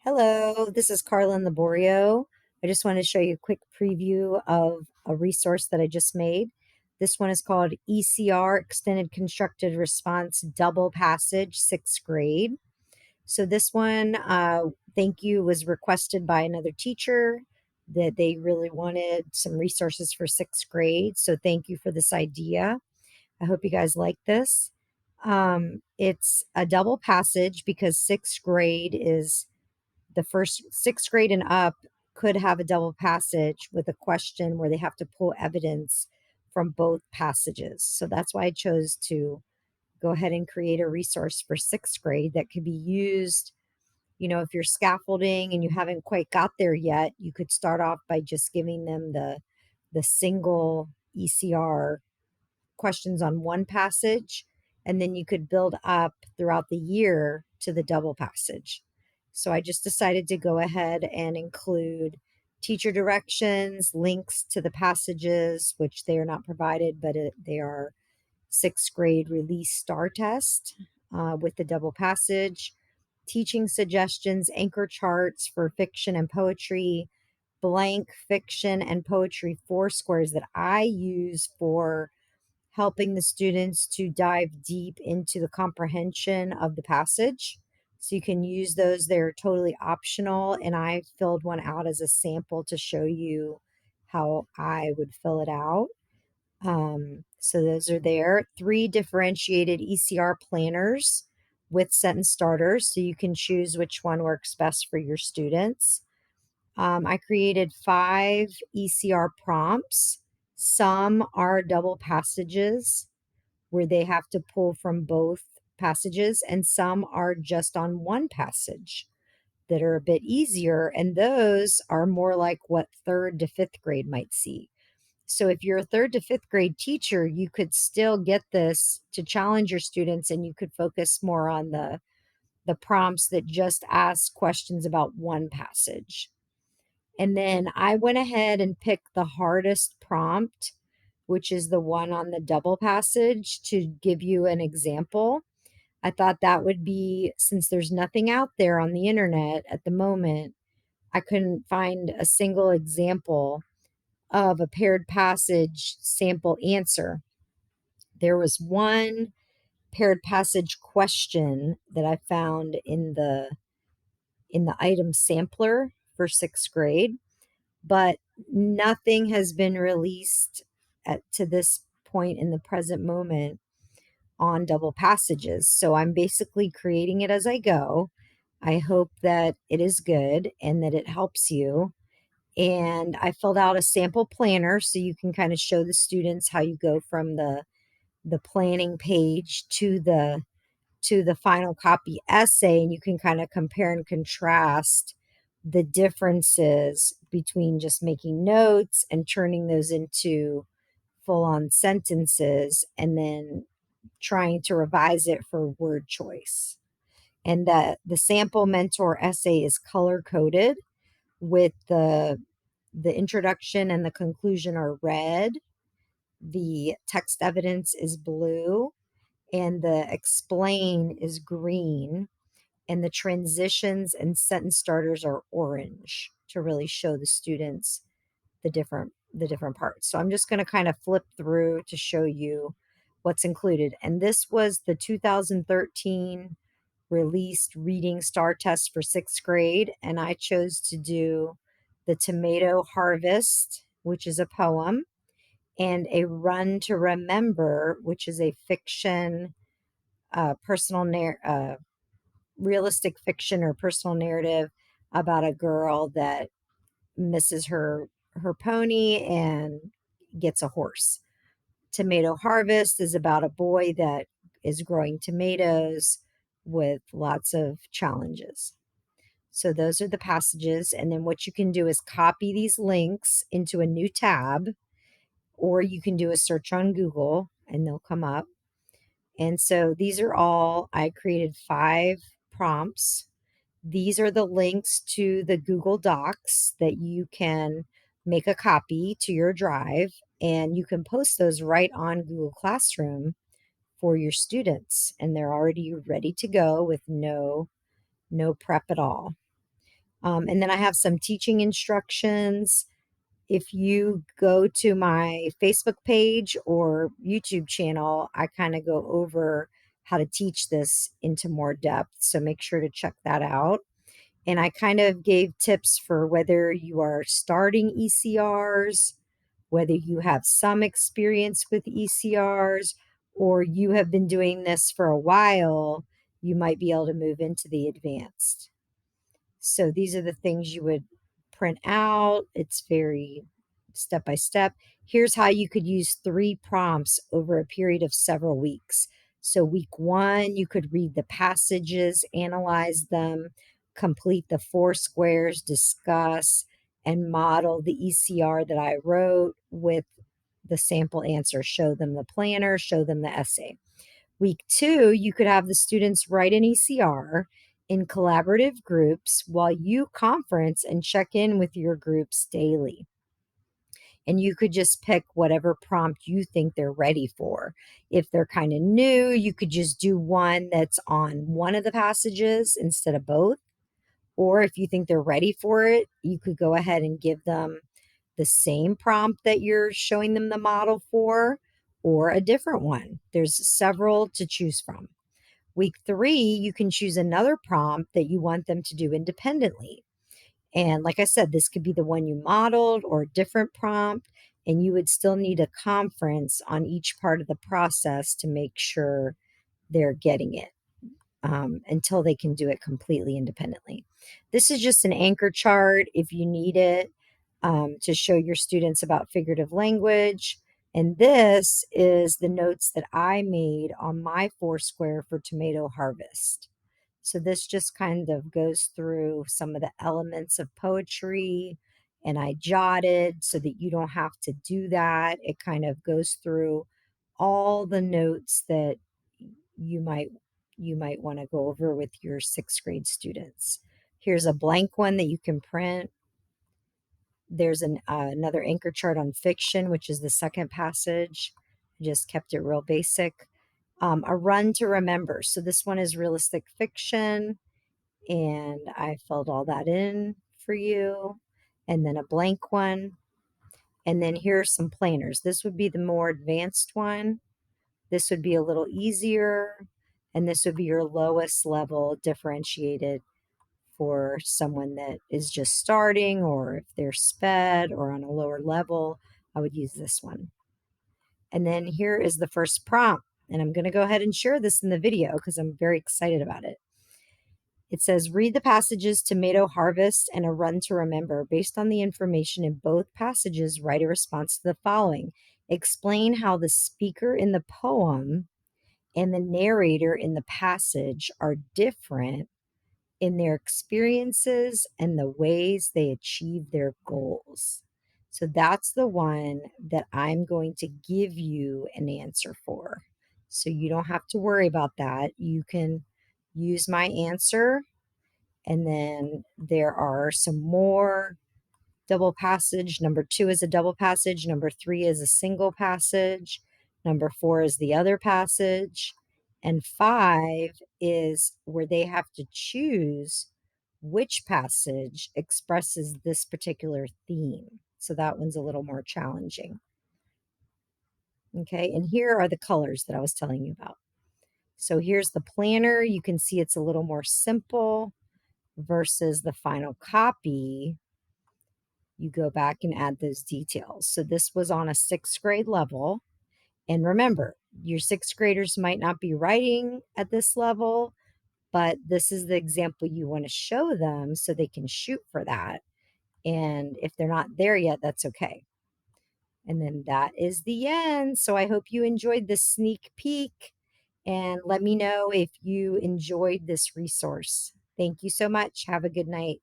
Hello, this is Carlin Liborio. I just wanted to show you a quick preview of a resource that I just made. This one is called ECR Extended Constructed Response Double Passage, 6th grade. So this one, thank you, was requested by another teacher that they really wanted some resources for 6th grade. So thank you for this idea. I hope you guys like this. It's a double passage because 6th grade is the first 6th grade and up could have a double passage with a question where they have to pull evidence from both passages. So that's why I chose to go ahead and create a resource for 6th grade that could be used. If you're scaffolding and you haven't quite got there yet, you could start off by just giving them the single ECR questions on one passage, and then you could build up throughout the year to the double passage. So I just decided to go ahead and include teacher directions, links to the passages, which they are not provided, but they are 6th grade release STAAR test with the double passage, teaching suggestions, anchor charts for fiction and poetry, blank fiction and poetry foursquares that I use for helping the students to dive deep into the comprehension of the passage. So you can use those, they're totally optional. And I filled one out as a sample to show you how I would fill it out. So those are there. 3 differentiated ECR planners with sentence starters. So you can choose which one works best for your students. I created 5 ECR prompts. Some are double passages where they have to pull from both passages, and some are just on one passage that are a bit easier. And those are more like what 3rd to 5th grade might see. So if you're a 3rd to 5th grade teacher, you could still get this to challenge your students, and you could focus more on the prompts that just ask questions about one passage. And then I went ahead and picked the hardest prompt, which is the one on the double passage, to give you an example. I thought that would be, since there's nothing out there on the internet at the moment, I couldn't find a single example of a paired passage sample answer. There was one paired passage question that I found in the item sampler for 6th grade, but nothing has been released to this point in the present moment on double passages. So I'm basically creating it as I go. I hope that it is good and that it helps you. And I filled out a sample planner so you can kind of show the students how you go from the planning page to the final copy essay, and you can kind of compare and contrast the differences between just making notes and turning those into full on sentences and then trying to revise it for word choice. And the sample mentor essay is color coded with the introduction and the conclusion are red, the text evidence is blue, and the explain is green, and the transitions and sentence starters are orange to really show the students the different parts. So I'm just going to kind of flip through to show you what's included. And this was the 2013 released reading STAAR test for 6th grade, and I chose to do the Tomato Harvest, which is a poem, and a Run to Remember, which is a fiction, realistic fiction or personal narrative about a girl that misses her pony and gets a horse. Tomato Harvest is about a boy that is growing tomatoes with lots of challenges. So those are the passages. And then what you can do is copy these links into a new tab, or you can do a search on Google and they'll come up. And so these are all, I created 5 prompts. These are the links to the Google Docs that you can make a copy to your drive, and you can post those right on Google Classroom for your students, and they're already ready to go with no prep at all. And then I have some teaching instructions. If you go to my Facebook page or YouTube channel, I kind of go over how to teach this into more depth. So make sure to check that out. And I kind of gave tips for whether you are starting ECRs, whether you have some experience with ECRs, or you have been doing this for a while, you might be able to move into the advanced. So these are the things you would print out. It's very step by step. Here's how you could use 3 prompts over a period of several weeks. So week 1, you could read the passages, analyze them, complete the 4 squares, discuss, and model the ECR that I wrote with the sample answer. Show them the planner, show them the essay. Week 2, you could have the students write an ECR in collaborative groups while you conference and check in with your groups daily. And you could just pick whatever prompt you think they're ready for. If they're kind of new, you could just do one that's on one of the passages instead of both. Or if you think they're ready for it, you could go ahead and give them the same prompt that you're showing them the model for, or a different one. There's several to choose from. Week 3, you can choose another prompt that you want them to do independently. And like I said, this could be the one you modeled or a different prompt, and you would still need a conference on each part of the process to make sure they're getting it until they can do it completely independently. This is just an anchor chart if you need it to show your students about figurative language. And this is the notes that I made on my 4 square for tomato harvest. So this just kind of goes through some of the elements of poetry, and I jotted so that you don't have to do that. It kind of goes through all the notes that you might want to go over with your 6th grade students. Here's a blank one that you can print. There's another anchor chart on fiction, which is the 2nd passage. I just kept it real basic. A run to remember. So this one is realistic fiction, and I filled all that in for you. And then a blank one. And then here are some planners. This would be the more advanced one. This would be a little easier. And this would be your lowest level differentiated for someone that is just starting, or if they're sped or on a lower level, I would use this one. And then here is the first prompt. And I'm going to go ahead and share this in the video because I'm very excited about it. It says, read the passages Tomato Harvest and A Run to Remember. Based on the information in both passages, write a response to the following. Explain how the speaker in the poem and the narrator in the passage are different in their experiences and the ways they achieve their goals. So that's the one that I'm going to give you an answer for. So you don't have to worry about that. You can use my answer. And then there are some more double passage. Number 2 is a double passage. Number 3 is a single passage. Number 4 is the other passage. And 5 is where they have to choose which passage expresses this particular theme. So that one's a little more challenging. Okay, and here are the colors that I was telling you about. So here's the planner. You can see it's a little more simple versus the final copy. You go back and add those details. So this was on a 6th grade level. And remember, your 6th graders might not be writing at this level, but this is the example you want to show them so they can shoot for that. And if they're not there yet, that's okay. And then that is the end. So I hope you enjoyed this sneak peek, and let me know if you enjoyed this resource. Thank you so much. Have a good night.